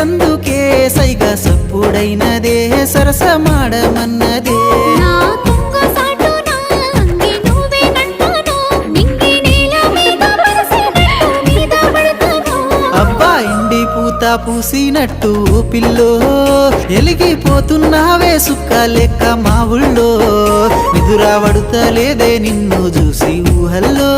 అందుకే సైగా సప్పుడైనదే సరసమాడమన్నదే అబ్బా ఇండి పూత పూసినట్టు పిల్లో ఎలిగిపోతున్నావే సుక్క లెక్క మా ఊళ్ళో నిదురా వడుతలేదే నిన్ను చూసి ఊహల్లో